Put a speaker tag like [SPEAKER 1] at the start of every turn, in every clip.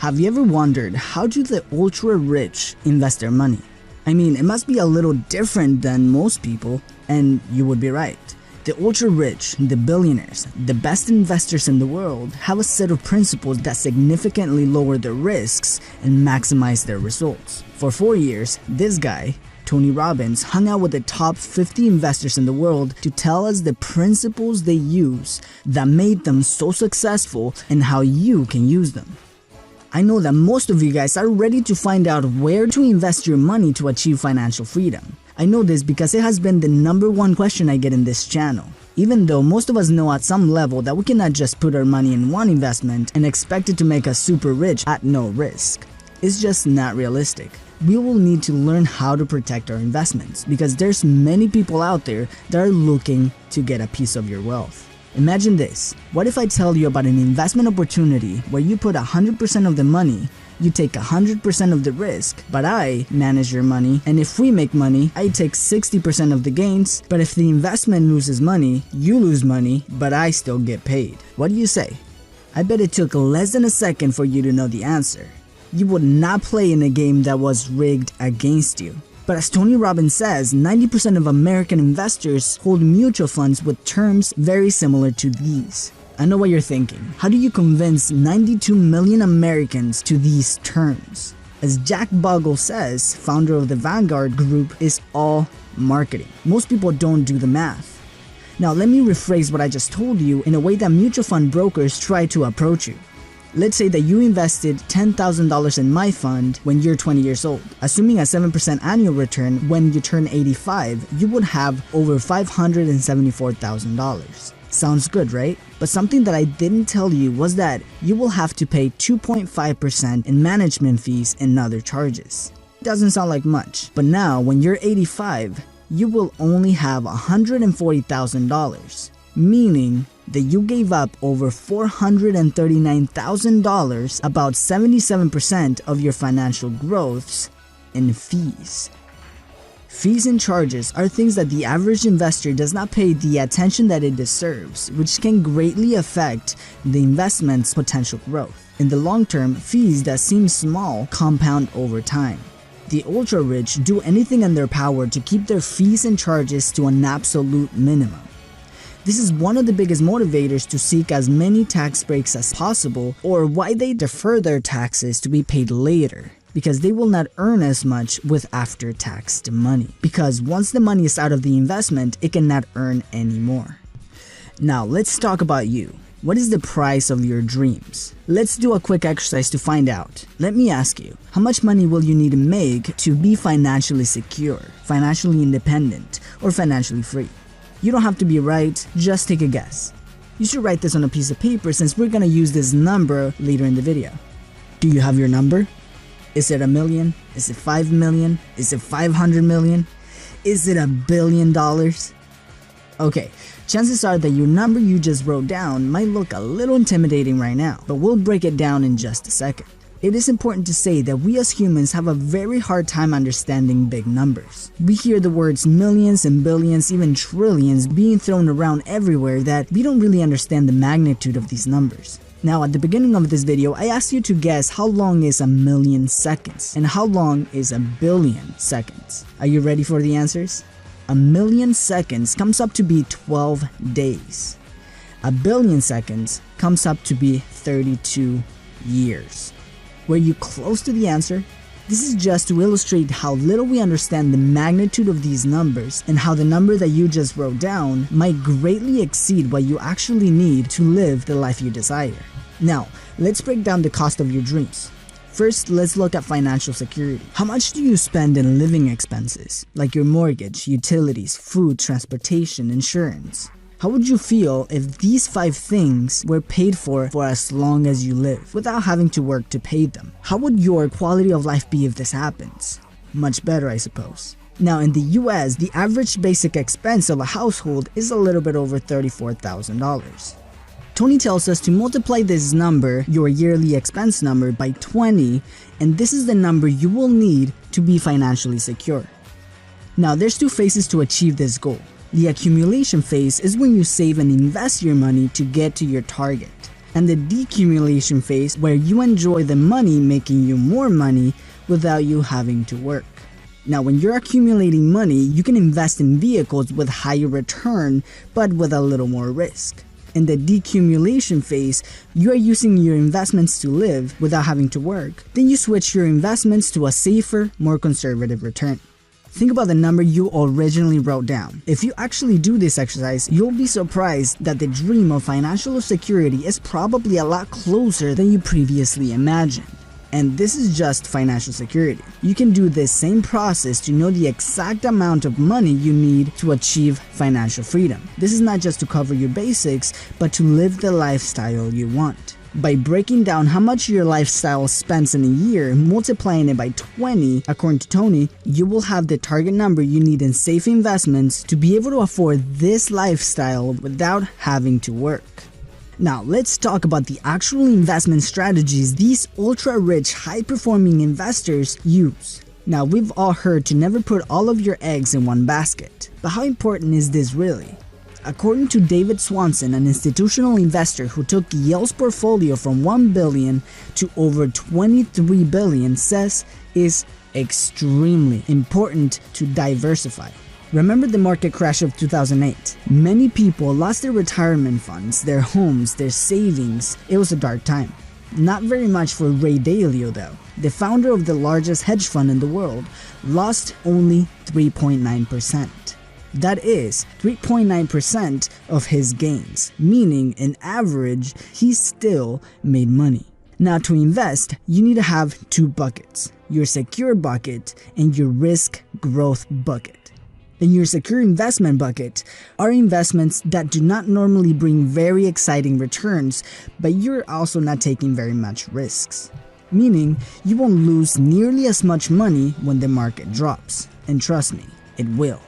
[SPEAKER 1] Have you ever wondered how do the ultra-rich invest their money? I mean, it must be a little different than most people, and you would be right. The ultra-rich, the billionaires, the best investors in the world have a set of principles that significantly lower their risks and maximize their results. For 4 years, this guy, Tony Robbins, hung out with the top 50 investors in the world to tell us the principles they use that made them so successful and how you can use them. I know that most of you guys are ready to find out where to invest your money to achieve financial freedom. I know this because it has been the #1 question I get in this channel. Even though most of us know at some level that we cannot just put our money in one investment and expect it to make us super rich at no risk. It's just not realistic. We will need to learn how to protect our investments because there's many people out there that are looking to get a piece of your wealth. Imagine this. What if I tell you about an investment opportunity where you put 100% of the money, you take 100% of the risk, but I manage your money, and if we make money, I take 60% of the gains, but if the investment loses money, you lose money, but I still get paid. What do you say? I bet it took less than a second for you to know the answer. You would not play in a game that was rigged against you. But as Tony Robbins says, 90% of American investors hold mutual funds with terms very similar to these. I know what you're thinking. How do you convince 92 million Americans to these terms? As Jack Bogle says, founder of the Vanguard Group, is all marketing. Most people don't do the math. Now let me rephrase what I just told you in a way that mutual fund brokers try to approach you. Let's say that you invested $10,000 in my fund when you're 20 years old. Assuming a 7% annual return when you turn 85, you would have over $574,000. Sounds good, right? But something that I didn't tell you was that you will have to pay 2.5% in management fees and other charges. Doesn't sound like much, but now when you're 85, you will only have $140,000, meaning that you gave up over $439,000, about 77% of your financial growths, in fees. Fees and charges are things that the average investor does not pay the attention that it deserves, which can greatly affect the investment's potential growth. In the long term, fees that seem small compound over time. The ultra-rich do anything in their power to keep their fees and charges to an absolute minimum. This is one of the biggest motivators to seek as many tax breaks as possible, or why they defer their taxes to be paid later, because they will not earn as much with after-taxed money. Because once the money is out of the investment, it cannot earn anymore. Now let's talk about you. What is the price of your dreams? Let's do a quick exercise to find out. Let me ask you, how much money will you need to make to be financially secure, financially independent, or financially free? You don't have to be right, just take a guess. You should write this on a piece of paper since we're gonna use this number later in the video. Do you have your number? Is it $1 million? Is it 5 million? Is it 500 million? Is it $1 billion? Okay, chances are that your number you just wrote down might look a little intimidating right now, but we'll break it down in just a second. It is important to say that we as humans have a very hard time understanding big numbers. We hear the words millions and billions, even trillions being thrown around everywhere that we don't really understand the magnitude of these numbers. Now at the beginning of this video, I asked you to guess how long is 1,000,000 seconds and how long is 1,000,000,000 seconds. Are you ready for the answers? 1,000,000 seconds comes up to be 12 days. 1,000,000,000 seconds comes up to be 32 years. Were you close to the answer? This is just to illustrate how little we understand the magnitude of these numbers and how the number that you just wrote down might greatly exceed what you actually need to live the life you desire. Now, let's break down the cost of your dreams. First, let's look at financial security. How much do you spend in living expenses, like your mortgage, utilities, food, transportation, insurance? How would you feel if these 5 things were paid for as long as you live, without having to work to pay them? How would your quality of life be if this happens? Much better, I suppose. Now in the US, the average basic expense of a household is a little bit over $34,000. Tony tells us to multiply this number, your yearly expense number, by 20, and this is the number you will need to be financially secure. Now there's 2 phases to achieve this goal. The accumulation phase is when you save and invest your money to get to your target. and the decumulation phase, where you enjoy the money making you more money without you having to work. Now, when you're accumulating money, you can invest in vehicles with higher return, but with a little more risk. In the decumulation phase, you are using your investments to live without having to work. Then you switch your investments to a safer, more conservative return. Think about the number you originally wrote down. If you actually do this exercise, you'll be surprised that the dream of financial security is probably a lot closer than you previously imagined. And this is just financial security. You can do this same process to know the exact amount of money you need to achieve financial freedom. This is not just to cover your basics, but to live the lifestyle you want. By breaking down how much your lifestyle spends in a year, multiplying it by 20, according to Tony, you will have the target number you need in safe investments to be able to afford this lifestyle without having to work. Now, let's talk about the actual investment strategies these ultra-rich, high-performing investors use. Now, we've all heard to never put all of your eggs in one basket, but how important is this really? According to David Swanson, an institutional investor who took Yale's portfolio from $1 billion to over $23 billion, says is extremely important to diversify. Remember the market crash of 2008? Many people lost their retirement funds, their homes, their savings. It was a dark time. Not very much for Ray Dalio though. The founder of the largest hedge fund in the world lost only 3.9%. That is 3.9% of his gains, meaning in average, he still made money. Now, to invest, you need to have two buckets, your secure bucket and your risk growth bucket. In your secure investment bucket are investments that do not normally bring very exciting returns, but you're also not taking very much risks. Meaning, you won't lose nearly as much money when the market drops. And trust me, it will.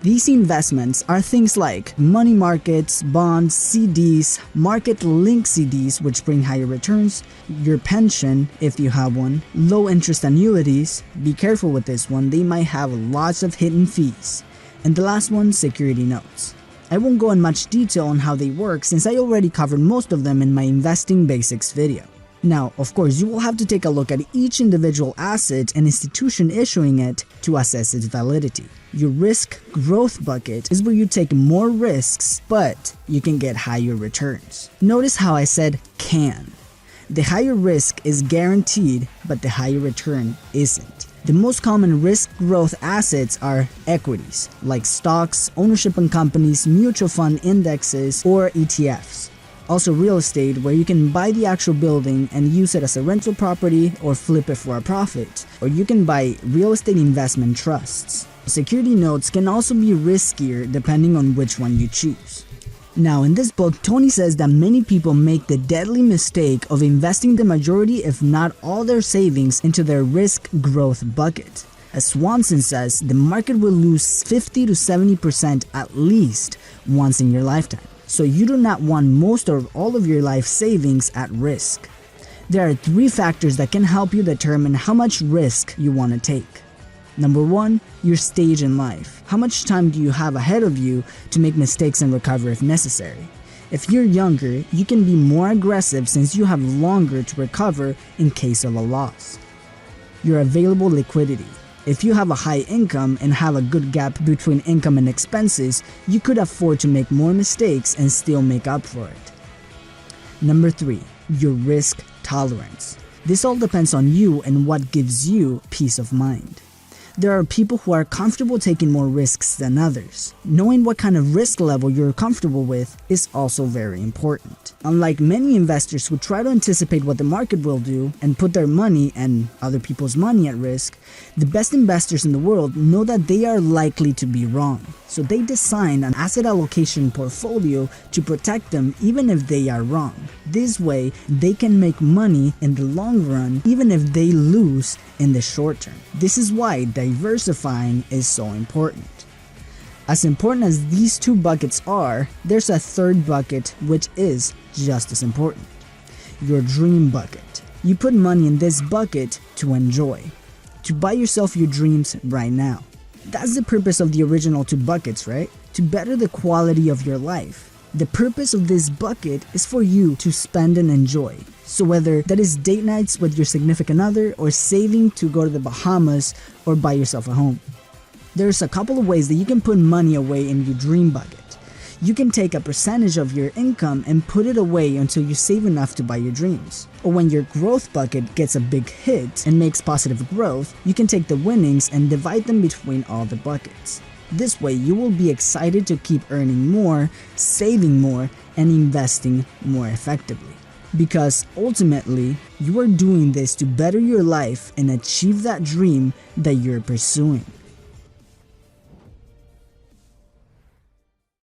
[SPEAKER 1] These investments are things like money markets, bonds, CDs, market-linked CDs which bring higher returns, your pension if you have one, low-interest annuities, be careful with this one, they might have lots of hidden fees, and the last one, security notes. I won't go in much detail on how they work since I already covered most of them in my Investing Basics video. Now, of course, you will have to take a look at each individual asset and institution issuing it to assess its validity. Your risk growth bucket is where you take more risks, but you can get higher returns. Notice how I said can. The higher risk is guaranteed, but the higher return isn't. The most common risk growth assets are equities, like stocks, ownership in companies, mutual fund indexes, or ETFs. Also real estate, where you can buy the actual building and use it as a rental property or flip it for a profit. Or you can buy real estate investment trusts. Security notes can also be riskier depending on which one you choose. Now, in this book, Tony says that many people make the deadly mistake of investing the majority, if not all, their savings into their risk growth bucket. As Swanson says, the market will lose 50 to 70% at least once in your lifetime. So you do not want most or all of your life savings at risk. There are three factors that can help you determine how much risk you want to take. Number one, your stage in life. How much time do you have ahead of you to make mistakes and recover if necessary? If you're younger, you can be more aggressive since you have longer to recover in case of a loss. Your available liquidity. If you have a high income and have a good gap between income and expenses, you could afford to make more mistakes and still make up for it. Number three, your risk tolerance. This all depends on you and what gives you peace of mind. There are people who are comfortable taking more risks than others. Knowing what kind of risk level you're comfortable with is also very important. Unlike many investors who try to anticipate what the market will do and put their money and other people's money at risk, the best investors in the world know that they are likely to be wrong. So they design an asset allocation portfolio to protect them even if they are wrong. This way, they can make money in the long run even if they lose in the short term. This is why diversifying is so important. As important as these two buckets are, there's a third bucket which is just as important. Your dream bucket. You put money in this bucket to enjoy, to buy yourself your dreams right now. That's the purpose of the original two buckets, right? To better the quality of your life. The purpose of this bucket is for you to spend and enjoy. So whether that is date nights with your significant other or saving to go to the Bahamas or buy yourself a home. There's a couple of ways that you can put money away in your dream bucket. You can take a percentage of your income and put it away until you save enough to buy your dreams. Or when your growth bucket gets a big hit and makes positive growth, you can take the winnings and divide them between all the buckets. This way you will be excited to keep earning more, saving more, and investing more effectively. Because ultimately, you are doing this to better your life and achieve that dream that you're pursuing.